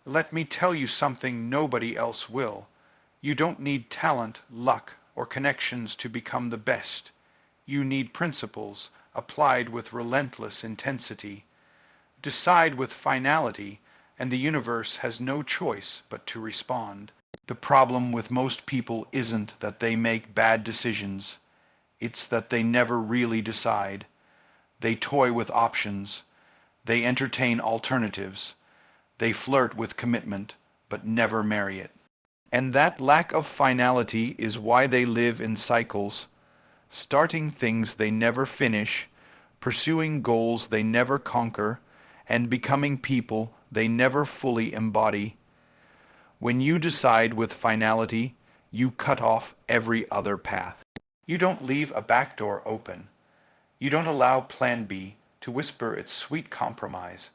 Let me tell you something nobody else will. You don't need talent, luck, or connections to become the best. You need principles applied with relentless intensity. Decide with finality, and the universe has no choice but to respond. The problem with most people isn't that they make bad decisions. It's that they never really decide. They toy with options. They entertain alternatives. They flirt with commitment, but never marry it. And that lack of finality is why they live in cycles, starting things they never finish, pursuing goals they never conquer, and becoming people they never fully embody. When you decide with finality, you cut off every other path. You don't leave a back door open. You don't allow Plan B to whisper its sweet compromise.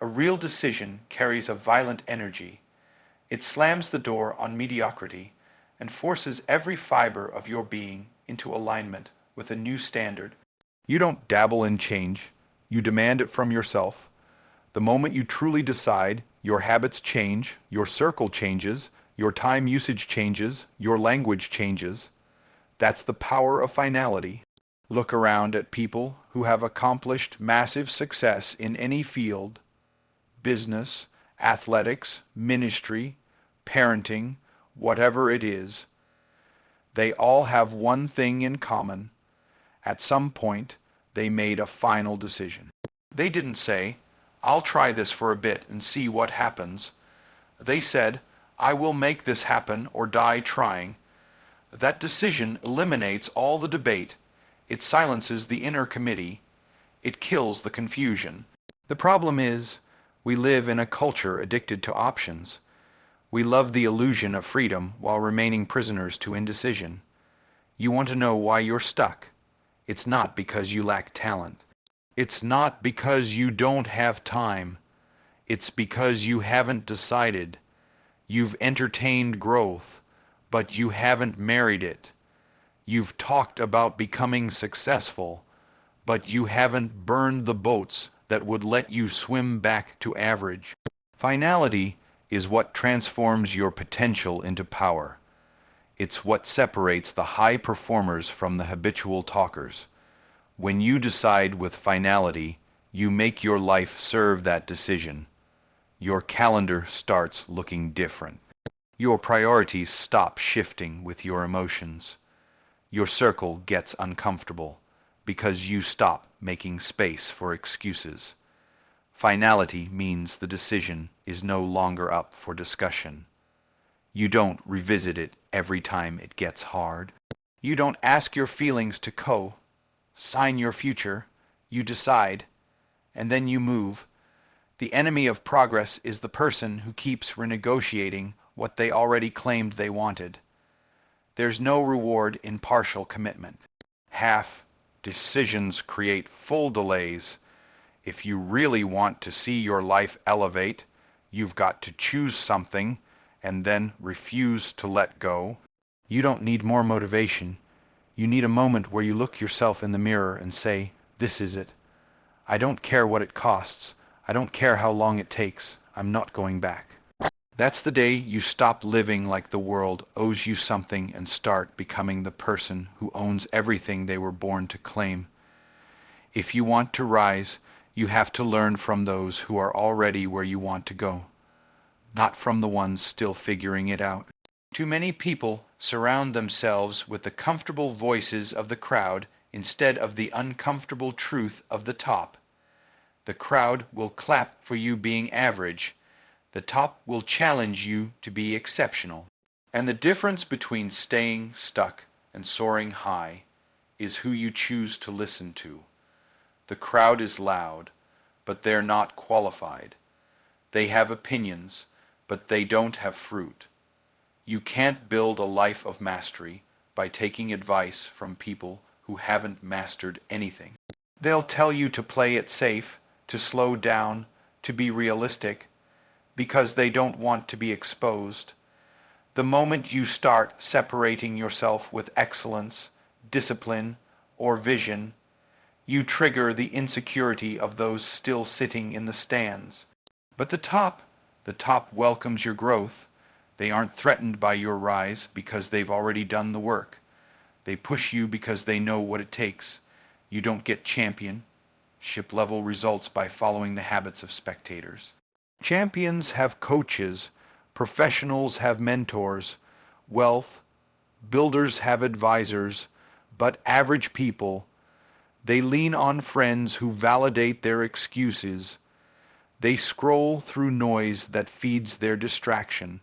A real decision carries a violent energy. It slams the door on mediocrity and forces every fiber of your being into alignment with a new standard. You don't dabble in change. You demand it from yourself. The moment you truly decide, your habits change, your circle changes, your time usage changes, your language changes. That's the power of finality. Look around at people who have accomplished massive success in any field: business, athletics, ministry, parenting, whatever it is. They all have one thing in common. At some point, they made a final decision. They didn't say, "I'll try this for a bit and see what happens." They said, "I will make this happen or die trying." That decision eliminates all the debate. It silences the inner committee. It kills the confusion. The problem is, we live in a culture addicted to options. We love the illusion of freedom while remaining prisoners to indecision. You want to know why you're stuck? It's not because you lack talent. It's not because you don't have time. It's because you haven't decided. You've entertained growth, but you haven't married it. You've talked about becoming successful, but you haven't burned the boats that would let you swim back to average. Finality is what transforms your potential into power. It's what separates the high performers from the habitual talkers. When you decide with finality, you make your life serve that decision. Your calendar starts looking different. Your priorities stop shifting with your emotions. Your circle gets uncomfortable because you stop making space for excuses. Finality means the decision is no longer up for discussion. You don't revisit it every time it gets hard. You don't ask your feelings to sign your future. You decide, and then you move. The enemy of progress is the person who keeps renegotiating what they already claimed they wanted. There's no reward in partial commitment. Half decisions create full delays. If you really want to see your life elevate, you've got to choose something and then refuse to let go. You don't need more motivation. You need a moment where you look yourself in the mirror and say, "This is it. I don't care what it costs. I don't care how long it takes. I'm not going back." That's the day you stop living like the world owes you something and start becoming the person who owns everything they were born to claim. If you want to rise, you have to learn from those who are already where you want to go, not from the ones still figuring it out. Too many people surround themselves with the comfortable voices of the crowd instead of the uncomfortable truth of the top. The crowd will clap for you being average. The top will challenge you to be exceptional. And the difference between staying stuck and soaring high is who you choose to listen to. The crowd is loud, but they're not qualified. They have opinions, but they don't have fruit. You can't build a life of mastery by taking advice from people who haven't mastered anything. They'll tell you to play it safe, to slow down, to be realistic, because they don't want to be exposed. The moment you start separating yourself with excellence, discipline, or vision, you trigger the insecurity of those still sitting in the stands. But the top The top welcomes your growth. They aren't threatened by your rise because they've already done the work. They push you because they know what it takes. You don't get championship level results by following the habits of spectators. Champions have coaches, professionals have mentors, wealth, builders have advisors, but average people, they lean on friends who validate their excuses. They scroll through noise that feeds their distraction.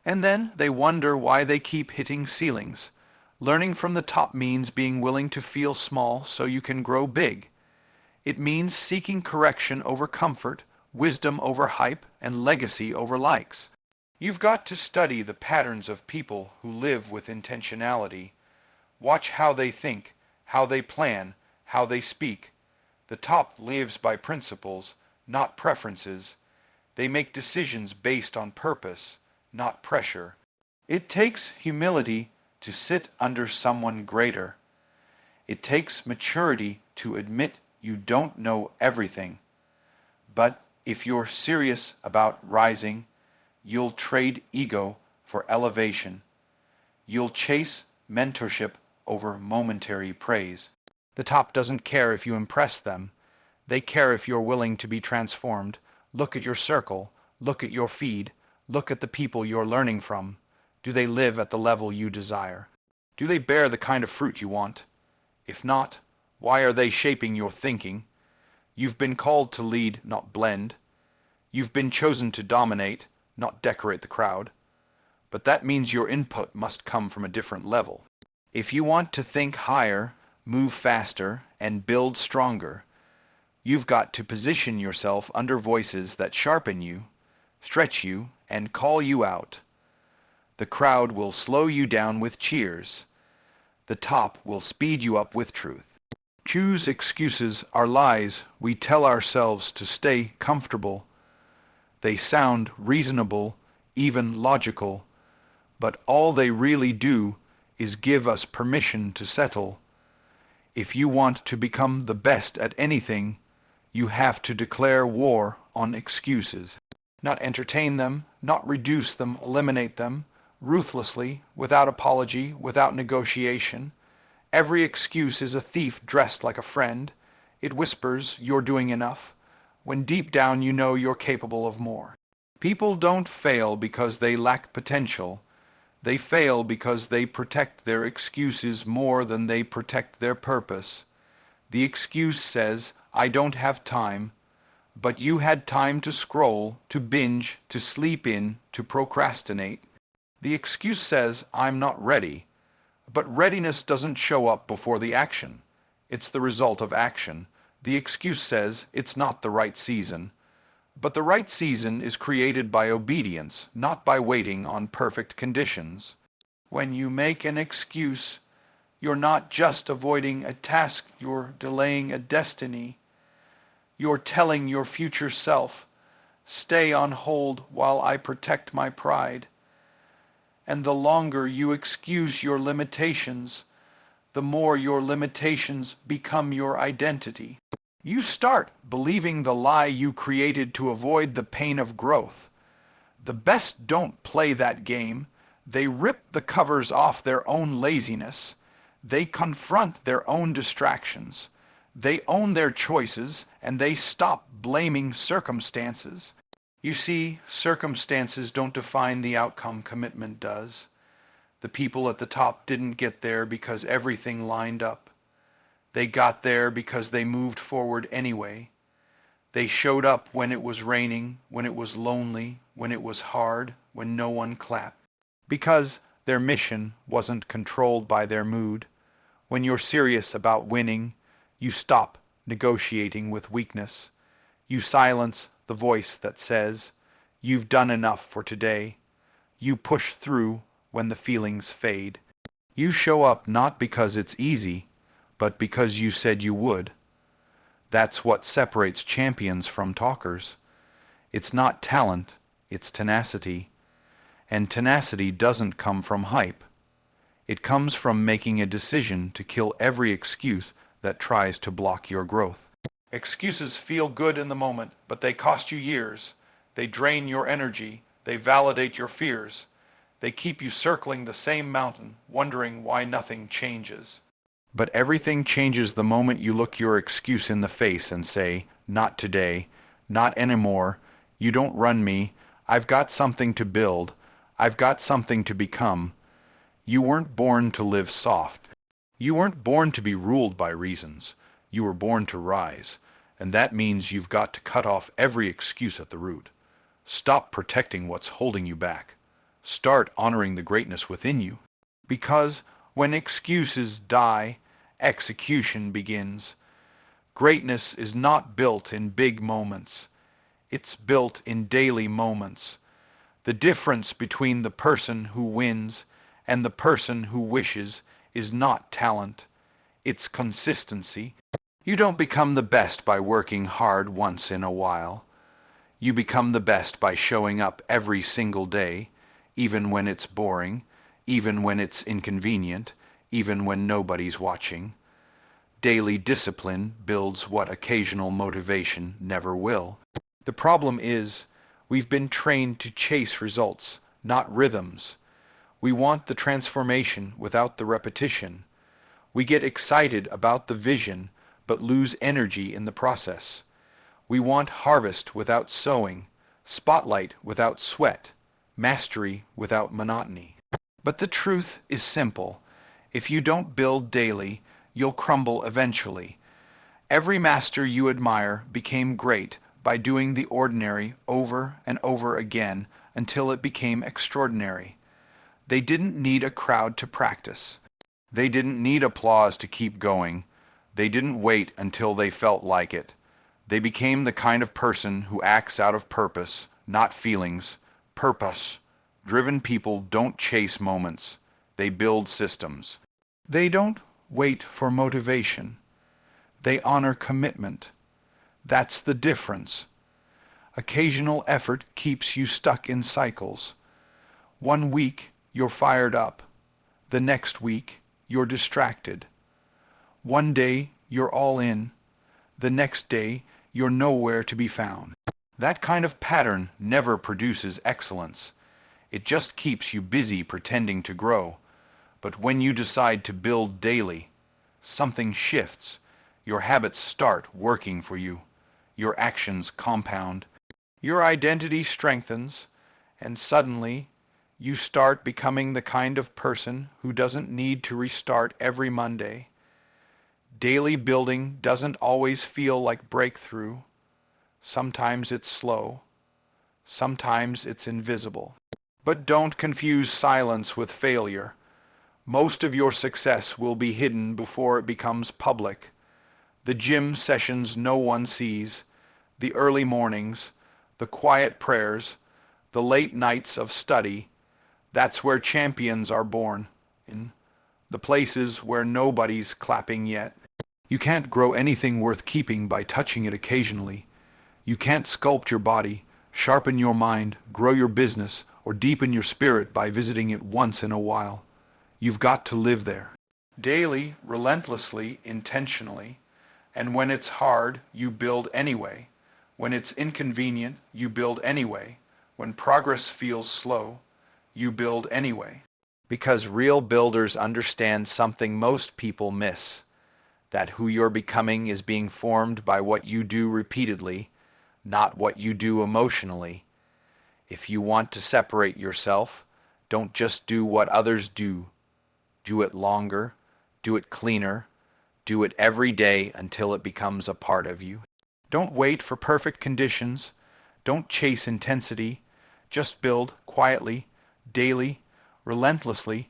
And then they wonder why they keep hitting ceilings. Learning from the top means being willing to feel small so you can grow big. It means seeking correction over comfort, wisdom over hype, and legacy over likes. You've got to study the patterns of people who live with intentionality. Watch how they think, how they plan, how they speak. The top lives by principles, not preferences. They make decisions based on purpose, not pressure. It takes humility to sit under someone greater. It takes maturity to admit you don't know everything. But if you're serious about rising, you'll trade ego for elevation. You'll chase mentorship over momentary praise. The top doesn't care if you impress them. They care if you're willing to be transformed. Look at your circle. Look at your feed. Look at the people you're learning from. Do they live at the level you desire? Do they bear the kind of fruit you want? If not, why are they shaping your thinking? You've been called to lead, not blend. You've been chosen to dominate, not decorate the crowd. But that means your input must come from a different level. If you want to think higher, move faster, and build stronger, you've got to position yourself under voices that sharpen you, stretch you, and call you out. The crowd will slow you down with cheers. The top will speed you up with truth. Choose excuses are lies we tell ourselves to stay comfortable. They sound reasonable, even logical, but all they really do is give us permission to settle. If you want to become the best at anything, you have to declare war on excuses. Not entertain them, not reduce them, eliminate them, ruthlessly, without apology, without negotiation. Every excuse is a thief dressed like a friend. It whispers, "You're doing enough," when deep down you know you're capable of more. People don't fail because they lack potential. They fail because they protect their excuses more than they protect their purpose. The excuse says, "I don't have time," but you had time to scroll, to binge, to sleep in, to procrastinate. The excuse says, "I'm not ready," but readiness doesn't show up before the action. It's the result of action. The excuse says, "It's not the right season." But the right season is created by obedience, not by waiting on perfect conditions. When you make an excuse, you're not just avoiding a task, you're delaying a destiny. You're telling your future self, "Stay on hold while I protect my pride." And the longer you excuse your limitations, the more your limitations become your identity. You start believing the lie you created to avoid the pain of growth. The best don't play that game. They rip the covers off their own laziness. They confront their own distractions. They own their choices, and they stop blaming circumstances. You see, circumstances don't define the outcome, commitment does. The people at the top didn't get there because everything lined up. They got there because they moved forward anyway. They showed up when it was raining, when it was lonely, when it was hard, when no one clapped. Because their mission wasn't controlled by their mood. When you're serious about winning, you stop negotiating with weakness. You silence the voice that says, "You've done enough for today." You push through when the feelings fade. You show up not because it's easy, but because you said you would. That's what separates champions from talkers. It's not talent, it's tenacity. And tenacity doesn't come from hype. It comes from making a decision to kill every excuse that tries to block your growth. Excuses feel good in the moment, but they cost you years. They drain your energy. They validate your fears. They keep you circling the same mountain, wondering why nothing changes. But everything changes the moment you look your excuse in the face and say, not today, not anymore, you don't run me, I've got something to build, I've got something to become. You weren't born to live soft. You weren't born to be ruled by reasons. You were born to rise, and that means you've got to cut off every excuse at the root. Stop protecting what's holding you back. Start honoring the greatness within you. Because when excuses die, execution begins. Greatness is not built in big moments. It's built in daily moments. The difference between the person who wins and the person who wishes is not talent. It's consistency. You don't become the best by working hard once in a while. You become the best by showing up every single day, even when it's boring, even when it's inconvenient, even when nobody's watching. Daily discipline builds what occasional motivation never will. The problem is, we've been trained to chase results, not rhythms. We want the transformation without the repetition. We get excited about the vision, but lose energy in the process. We want harvest without sowing, spotlight without sweat, mastery without monotony. But the truth is simple. If you don't build daily, you'll crumble eventually. Every master you admire became great by doing the ordinary over and over again until it became extraordinary. They didn't need a crowd to practice. They didn't need applause to keep going. They didn't wait until they felt like it. They became the kind of person who acts out of purpose, not feelings. Purpose. Driven people don't chase moments. They build systems. They don't wait for motivation. They honor commitment. That's the difference. Occasional effort keeps you stuck in cycles. One week, you're fired up. The next week, you're distracted. One day, you're all in. The next day, you're nowhere to be found. That kind of pattern never produces excellence. It just keeps you busy pretending to grow. But when you decide to build daily, something shifts. Your habits start working for you. Your actions compound. Your identity strengthens, and suddenly you start becoming the kind of person who doesn't need to restart every Monday. Daily building doesn't always feel like breakthrough. Sometimes it's slow. Sometimes it's invisible. But don't confuse silence with failure. Most of your success will be hidden before it becomes public. The gym sessions no one sees, the early mornings, the quiet prayers, the late nights of study, that's where champions are born, in the places where nobody's clapping yet. You can't grow anything worth keeping by touching it occasionally. You can't sculpt your body, sharpen your mind, grow your business, or deepen your spirit by visiting it once in a while. You've got to live there. Daily, relentlessly, intentionally. And when it's hard, you build anyway. When it's inconvenient, you build anyway. When progress feels slow, you build anyway. Because real builders understand something most people miss. That who you're becoming is being formed by what you do repeatedly, not what you do emotionally. If you want to separate yourself, don't just do what others do. Do it longer, do it cleaner, do it every day until it becomes a part of you. Don't wait for perfect conditions. Don't chase intensity. Just build quietly, daily, relentlessly,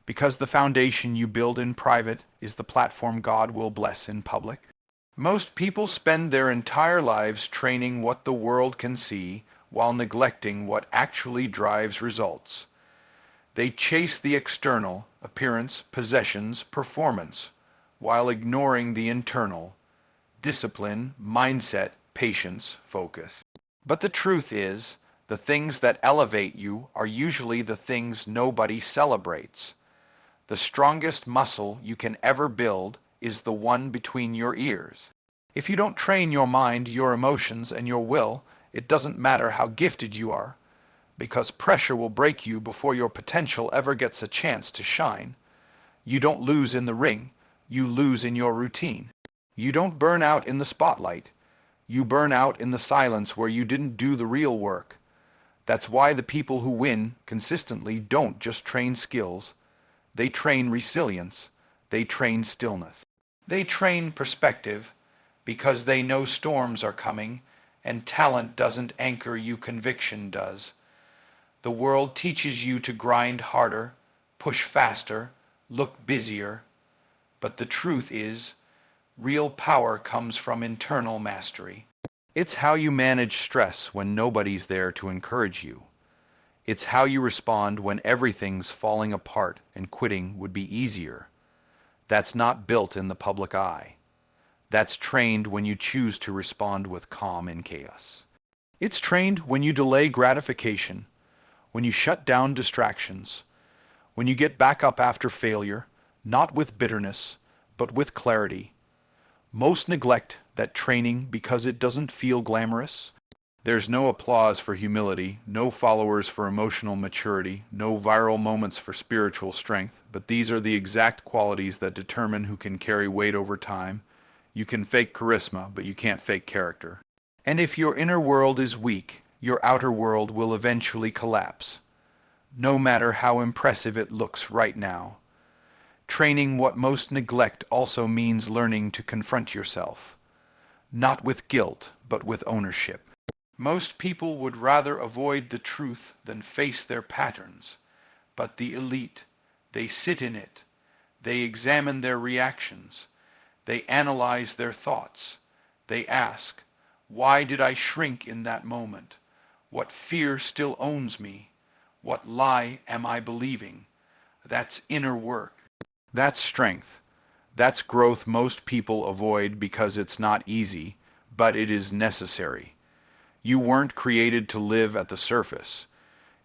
because the foundation you build in private is the platform God will bless in public. Most people spend their entire lives training what the world can see while neglecting what actually drives results. They chase the external, appearance, possessions, performance, while ignoring the internal, discipline, mindset, patience, focus. But the truth is, the things that elevate you are usually the things nobody celebrates. The strongest muscle you can ever build is the one between your ears. If you don't train your mind, your emotions, and your will, It doesn't matter how gifted you are, because pressure will break you before your potential ever gets a chance to shine. You don't lose in the ring, you lose in your routine. You don't burn out in the spotlight, you burn out in the silence where you didn't do the real work. That's why the people who win consistently don't just train skills. They train resilience. They train stillness. They train perspective because they know storms are coming and talent doesn't anchor you, conviction does. The world teaches you to grind harder, push faster, look busier. But the truth is, real power comes from internal mastery. It's how you manage stress when nobody's there to encourage you. It's how you respond when everything's falling apart and quitting would be easier. That's not built in the public eye. That's trained when you choose to respond with calm in chaos. It's trained when you delay gratification, when you shut down distractions, when you get back up after failure, not with bitterness, but with clarity. Most neglect that training because it doesn't feel glamorous. There's no applause for humility, no followers for emotional maturity, no viral moments for spiritual strength, but these are the exact qualities that determine who can carry weight over time. You can fake charisma, but you can't fake character. And if your inner world is weak, your outer world will eventually collapse, no matter how impressive it looks right now. Training what most neglect also means learning to confront yourself, not with guilt, but with ownership. Most people would rather avoid the truth than face their patterns, but the elite, they sit in it, they examine their reactions, they analyze their thoughts, they ask, why did I shrink in that moment? What fear still owns me? What lie am I believing? That's inner work. That's strength. That's growth most people avoid because it's not easy, but it is necessary. You weren't created to live at the surface.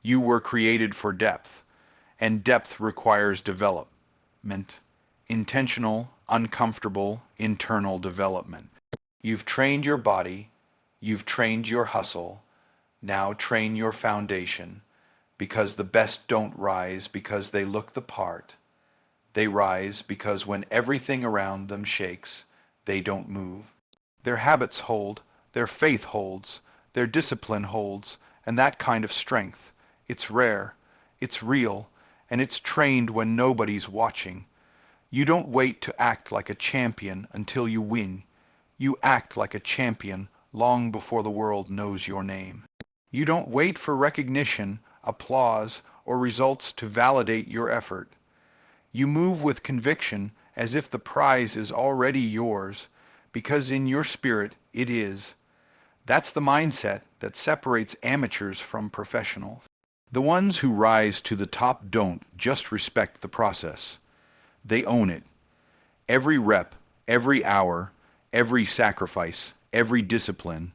You were created for depth, and depth requires development. Intentional, uncomfortable, internal development. You've trained your body, you've trained your hustle, now train your foundation, because the best don't rise because they look the part. They rise because when everything around them shakes, they don't move. Their habits hold, their faith holds, their discipline holds, and that kind of strength, it's rare, it's real, and it's trained when nobody's watching. You don't wait to act like a champion until you win. You act like a champion long before the world knows your name. You don't wait for recognition, applause, or results to validate your effort. You move with conviction as if the prize is already yours, because in your spirit it is. That's the mindset that separates amateurs from professionals. The ones who rise to the top don't just respect the process. They own it. Every rep, every hour, every sacrifice, every discipline.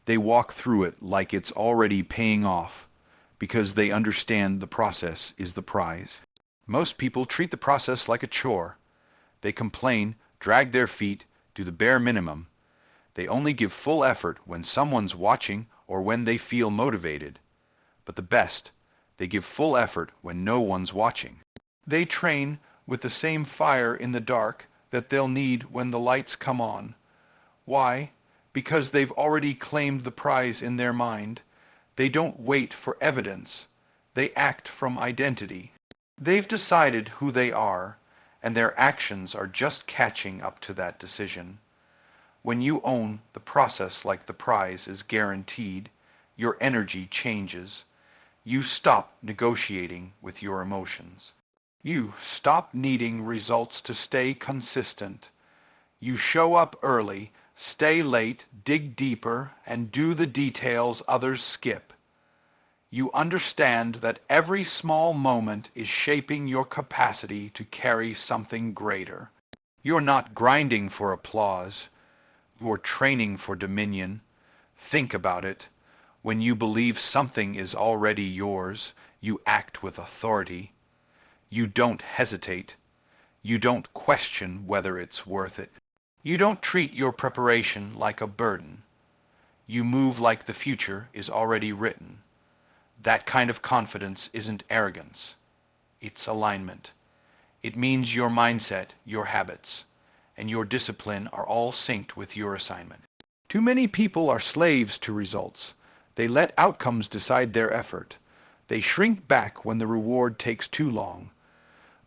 They walk through it like it's already paying off, because they understand the process is the prize. Most people treat the process like a chore. They complain, drag their feet, do the bare minimum. They only give full effort when someone's watching or when they feel motivated. But the best, they give full effort when no one's watching. They train with the same fire in the dark that they'll need when the lights come on. Why? Because they've already claimed the prize in their mind. They don't wait for evidence. They act from identity. They've decided who they are, and their actions are just catching up to that decision. When you own the process like the prize is guaranteed, your energy changes. You stop negotiating with your emotions. You stop needing results to stay consistent. You show up early, stay late, dig deeper, and do the details others skip. You understand that every small moment is shaping your capacity to carry something greater. You're not grinding for applause. You're training for dominion. Think about it. When you believe something is already yours, you act with authority. You don't hesitate. You don't question whether it's worth it. You don't treat your preparation like a burden. You move like the future is already written. That kind of confidence isn't arrogance. It's alignment. It means your mindset, your habits, and your discipline are all synced with your assignment. Too many people are slaves to results. They let outcomes decide their effort. They shrink back when the reward takes too long.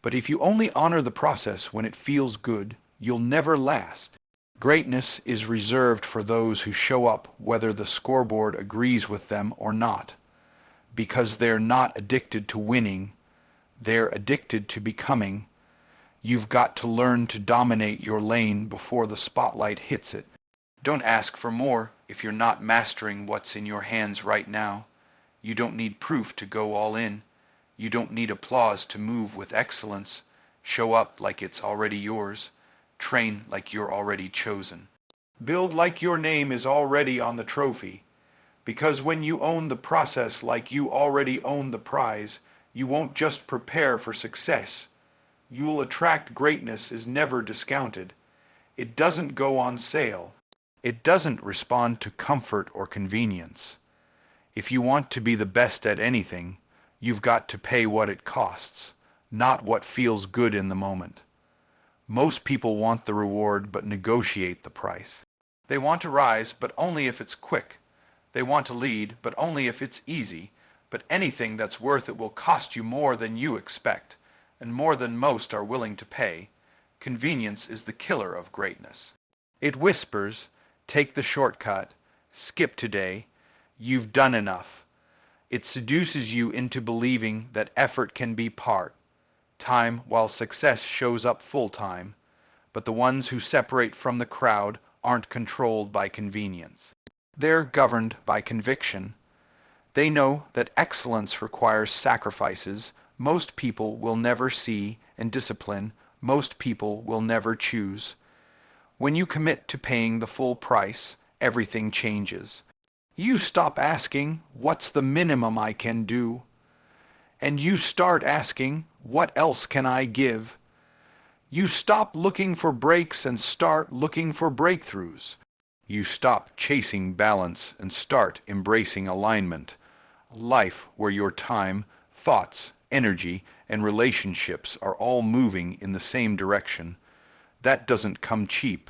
But if you only honor the process when it feels good, you'll never last. Greatness is reserved for those who show up whether the scoreboard agrees with them or not, because they're not addicted to winning, they're addicted to becoming. You've got to learn to dominate your lane before the spotlight hits it. Don't ask for more if you're not mastering what's in your hands right now. You don't need proof to go all in. You don't need applause to move with excellence. Show up like it's already yours. Train like you're already chosen. Build like your name is already on the trophy. Because when you own the process like you already own the prize, you won't just prepare for success. You'll attract. Greatness is never discounted. It doesn't go on sale. It doesn't respond to comfort or convenience. If you want to be the best at anything, you've got to pay what it costs, not what feels good in the moment. Most people want the reward but negotiate the price. They want to rise, but only if it's quick. They want to lead, but only if it's easy. But anything that's worth it will cost you more than you expect, and more than most are willing to pay. Convenience is the killer of greatness. It whispers, take the shortcut, skip today, you've done enough. It seduces you into believing that effort can be part-time while success shows up full-time, but the ones who separate from the crowd aren't controlled by convenience. They're governed by conviction. They know that excellence requires sacrifices most people will never see and discipline most people will never choose. When you commit to paying the full price, everything changes. You stop asking, what's the minimum I can do? And you start asking, what else can I give? You stop looking for breaks and start looking for breakthroughs. You stop chasing balance and start embracing alignment. A life where your time, thoughts, energy, and relationships are all moving in the same direction. That doesn't come cheap.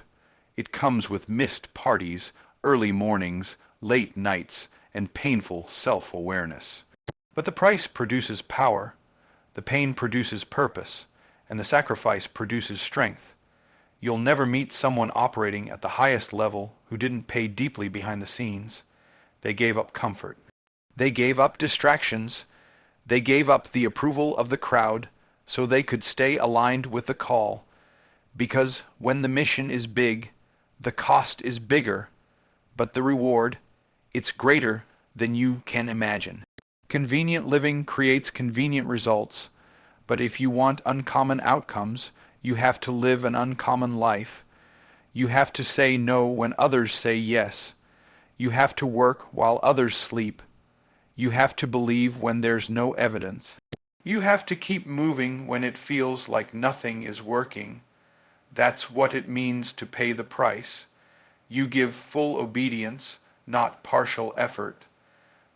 It comes with missed parties, early mornings, late nights, and painful self-awareness. But the price produces power, the pain produces purpose, and the sacrifice produces strength. You'll never meet someone operating at the highest level who didn't pay deeply behind the scenes. They gave up comfort. They gave up distractions. They gave up the approval of the crowd so they could stay aligned with the call. Because when the mission is big, the cost is bigger, but the reward, it's greater than you can imagine. Convenient living creates convenient results, but if you want uncommon outcomes, you have to live an uncommon life. You have to say no when others say yes. You have to work while others sleep. You have to believe when there's no evidence. You have to keep moving when it feels like nothing is working. That's what it means to pay the price. You give full obedience, not partial effort.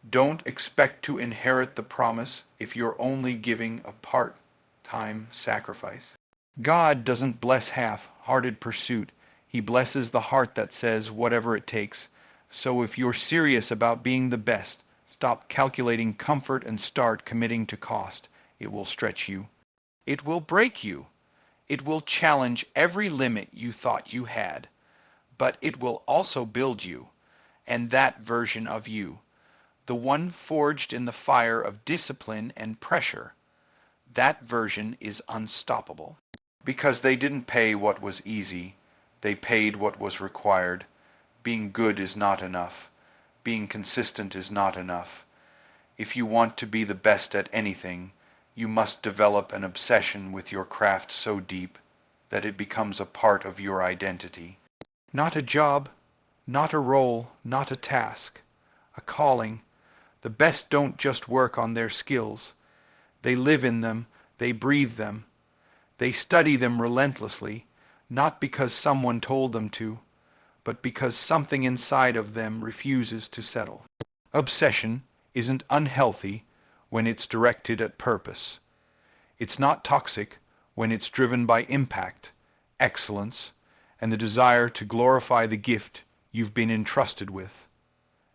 Don't expect to inherit the promise if you're only giving a part-time sacrifice. God doesn't bless half-hearted pursuit. He blesses the heart that says whatever it takes. So if you're serious about being the best, stop calculating comfort and start committing to cost. It will stretch you. It will break you. It will challenge every limit you thought you had. But it will also build you, and that version of you, the one forged in the fire of discipline and pressure, that version is unstoppable. Because they didn't pay what was easy, they paid what was required. Being good is not enough. Being consistent is not enough. If you want to be the best at anything, you must develop an obsession with your craft so deep that it becomes a part of your identity. Not a job, not a role, not a task, a calling. The best don't just work on their skills. They live in them, they breathe them. They study them relentlessly, not because someone told them to, but because something inside of them refuses to settle. Obsession isn't unhealthy when it's directed at purpose. It's not toxic when it's driven by impact, excellence, and the desire to glorify the gift you've been entrusted with.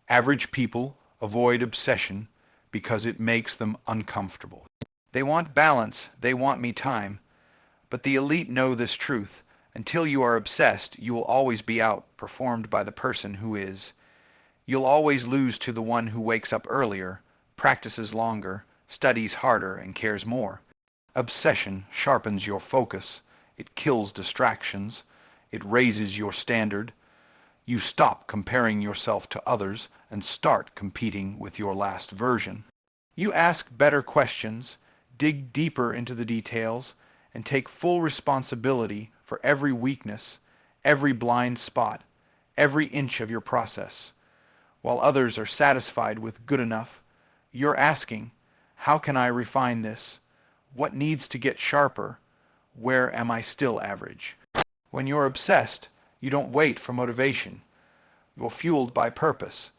Average people avoid obsession because it makes them uncomfortable. They want balance, they want me time, but the elite know this truth. Until you are obsessed, you will always be outperformed by the person who is. You'll always lose to the one who wakes up earlier, practices longer, studies harder, and cares more. Obsession sharpens your focus. It kills distractions. It raises your standard. You stop comparing yourself to others and start competing with your last version. You ask better questions, dig deeper into the details, and take full responsibility for every weakness, every blind spot, every inch of your process. While others are satisfied with good enough, you're asking, how can I refine this? What needs to get sharper? Where am I still average? When you're obsessed, you don't wait for motivation. You're fueled by purpose.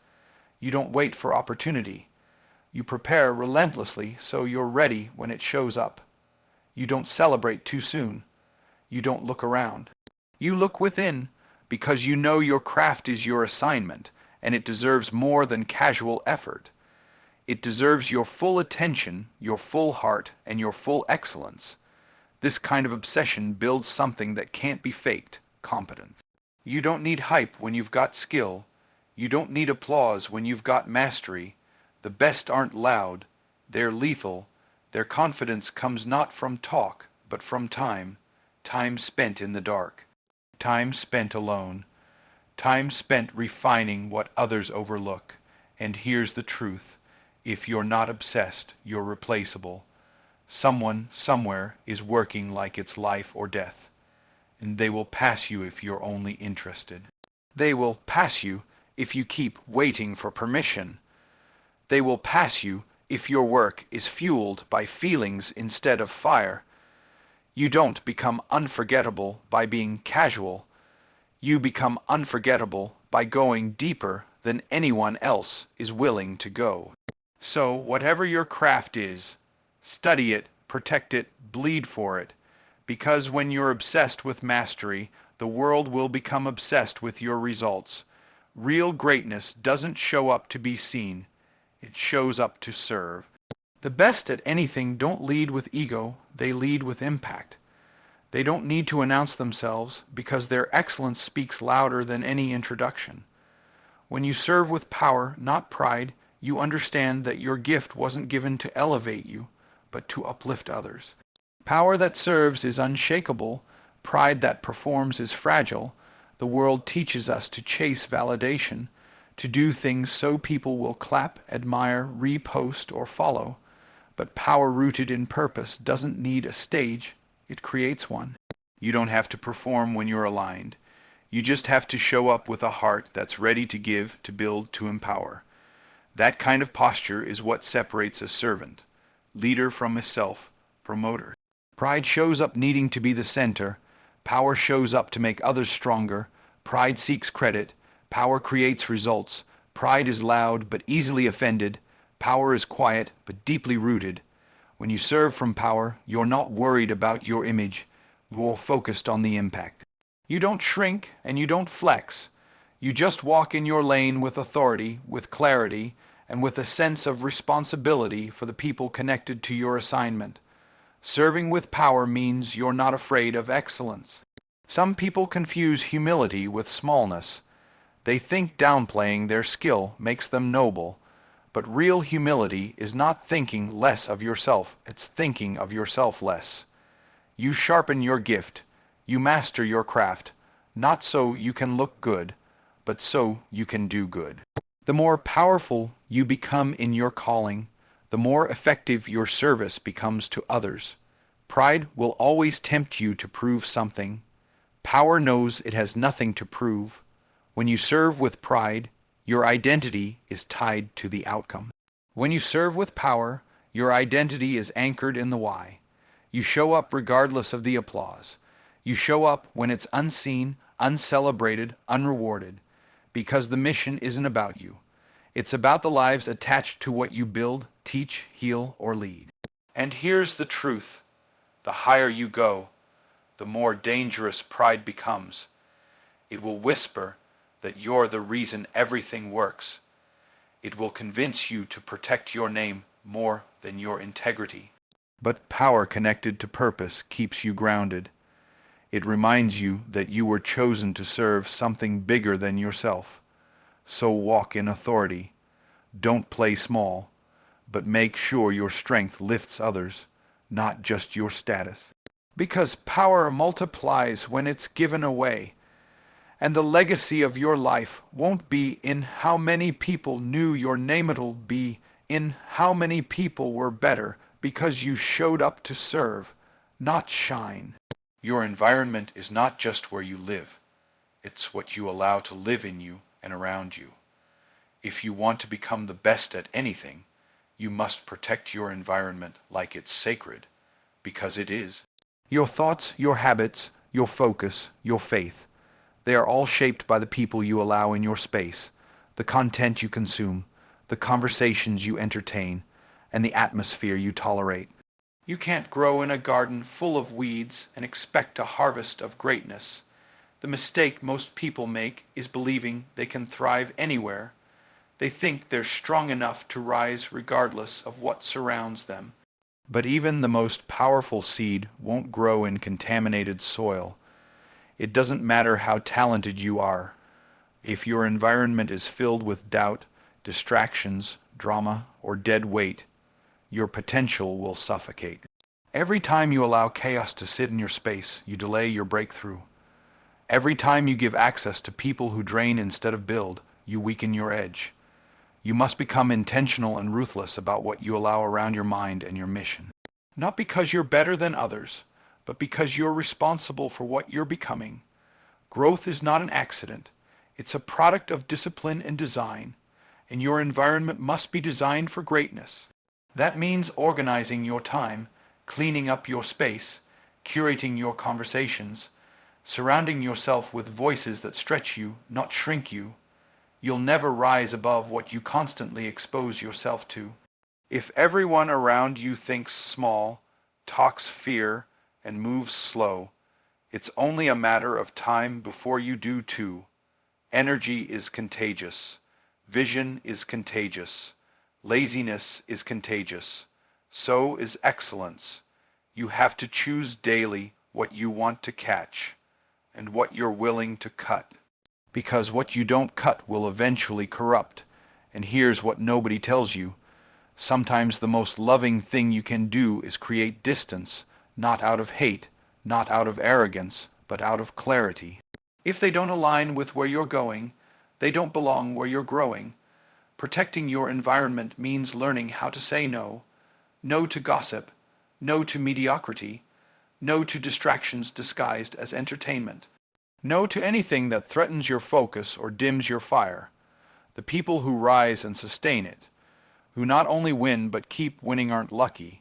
You don't wait for opportunity. You prepare relentlessly so you're ready when it shows up. You don't celebrate too soon. You don't look around. You look within because you know your craft is your assignment and it deserves more than casual effort. It deserves your full attention, your full heart, and your full excellence. This kind of obsession builds something that can't be faked, competence. You don't need hype when you've got skill. You don't need applause when you've got mastery. The best aren't loud. They're lethal. Their confidence comes not from talk, but from time. Time spent in the dark. Time spent alone. Time spent refining what others overlook. And here's the truth. If you're not obsessed, you're replaceable. Someone, somewhere, is working like it's life or death. And they will pass you if you're only interested. They will pass you if you keep waiting for permission. They will pass you if your work is fueled by feelings instead of fire. You don't become unforgettable by being casual. You become unforgettable by going deeper than anyone else is willing to go. So, whatever your craft is, study it, protect it, bleed for it, because when you're obsessed with mastery, the world will become obsessed with your results. Real greatness doesn't show up to be seen. It shows up to serve. The best at anything don't lead with ego, they lead with impact. They don't need to announce themselves because their excellence speaks louder than any introduction. When you serve with power, not pride, you understand that your gift wasn't given to elevate you, but to uplift others. Power that serves is unshakable. Pride that performs is fragile. The world teaches us to chase validation, to do things so people will clap, admire, repost, or follow. But power rooted in purpose doesn't need a stage, it creates one. You don't have to perform when you're aligned. You just have to show up with a heart that's ready to give, to build, to empower. That kind of posture is what separates a servant, leader from a self-promoter. Pride shows up needing to be the center. Power shows up to make others stronger. Pride seeks credit. Power creates results. Pride is loud but easily offended. Power is quiet but deeply rooted. When you serve from power, you're not worried about your image. You're focused on the impact. You don't shrink and you don't flex. You just walk in your lane with authority, with clarity, and with a sense of responsibility for the people connected to your assignment. Serving with power means you're not afraid of excellence. Some people confuse humility with smallness. They think downplaying their skill makes them noble. But real humility is not thinking less of yourself, it's thinking of yourself less. You sharpen your gift, you master your craft, not so you can look good, but so you can do good. The more powerful you become in your calling, the more effective your service becomes to others. Pride will always tempt you to prove something. Power knows it has nothing to prove. When you serve with pride, your identity is tied to the outcome. When you serve with power, your identity is anchored in the why. You show up regardless of the applause. You show up when it's unseen, uncelebrated, unrewarded, because the mission isn't about you. It's about the lives attached to what you build, teach, heal, or lead. And here's the truth. The higher you go, the more dangerous pride becomes. It will whisper that you're the reason everything works. It will convince you to protect your name more than your integrity. But power connected to purpose keeps you grounded. It reminds you that you were chosen to serve something bigger than yourself. So walk in authority. Don't play small, but make sure your strength lifts others, not just your status. Because power multiplies when it's given away. And the legacy of your life won't be in how many people knew your name, it'll be in how many people were better because you showed up to serve, not shine. Your environment is not just where you live. It's what you allow to live in you and around you. If you want to become the best at anything, you must protect your environment like it's sacred, because it is. Your thoughts, your habits, your focus, your faith, they are all shaped by the people you allow in your space, the content you consume, the conversations you entertain, and the atmosphere you tolerate. You can't grow in a garden full of weeds and expect a harvest of greatness. The mistake most people make is believing they can thrive anywhere. They think they're strong enough to rise regardless of what surrounds them. But even the most powerful seed won't grow in contaminated soil. It doesn't matter how talented you are. If your environment is filled with doubt, distractions, drama, or dead weight, your potential will suffocate. Every time you allow chaos to sit in your space, you delay your breakthrough. Every time you give access to people who drain instead of build, you weaken your edge. You must become intentional and ruthless about what you allow around your mind and your mission. Not because you're better than others, but because you're responsible for what you're becoming. Growth is not an accident. It's a product of discipline and design, and your environment must be designed for greatness. That means organizing your time, cleaning up your space, curating your conversations, surrounding yourself with voices that stretch you, not shrink you. You'll never rise above what you constantly expose yourself to. If everyone around you thinks small, talks fear, and moves slow, it's only a matter of time before you do too. Energy is contagious. Vision is contagious. Laziness is contagious. So is excellence. You have to choose daily what you want to catch and what you're willing to cut. Because what you don't cut will eventually corrupt. And here's what nobody tells you. Sometimes the most loving thing you can do is create distance, not out of hate, not out of arrogance, but out of clarity. If they don't align with where you're going, they don't belong where you're growing. Protecting your environment means learning how to say no. No to gossip. No to mediocrity. No to distractions disguised as entertainment. No to anything that threatens your focus or dims your fire. The people who rise and sustain it, who not only win but keep winning, aren't lucky.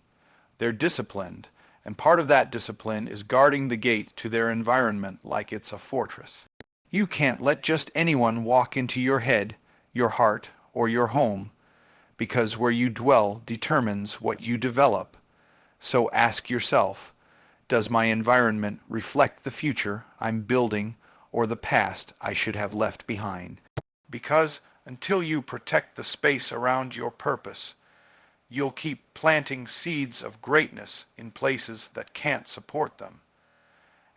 They're disciplined, and part of that discipline is guarding the gate to their environment like it's a fortress. You can't let just anyone walk into your head, your heart, or your home, because where you dwell determines what you develop. So ask yourself, does my environment reflect the future I'm building or the past I should have left behind? Because until you protect the space around your purpose, you'll keep planting seeds of greatness in places that can't support them.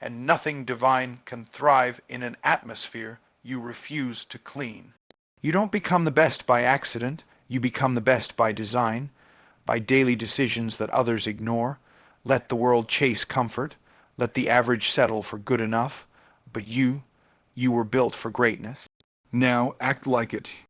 And nothing divine can thrive in an atmosphere you refuse to clean. You don't become the best by accident. You become the best by design, by daily decisions that others ignore. Let the world chase comfort. Let the average settle for good enough. But you were built for greatness. Now act like it.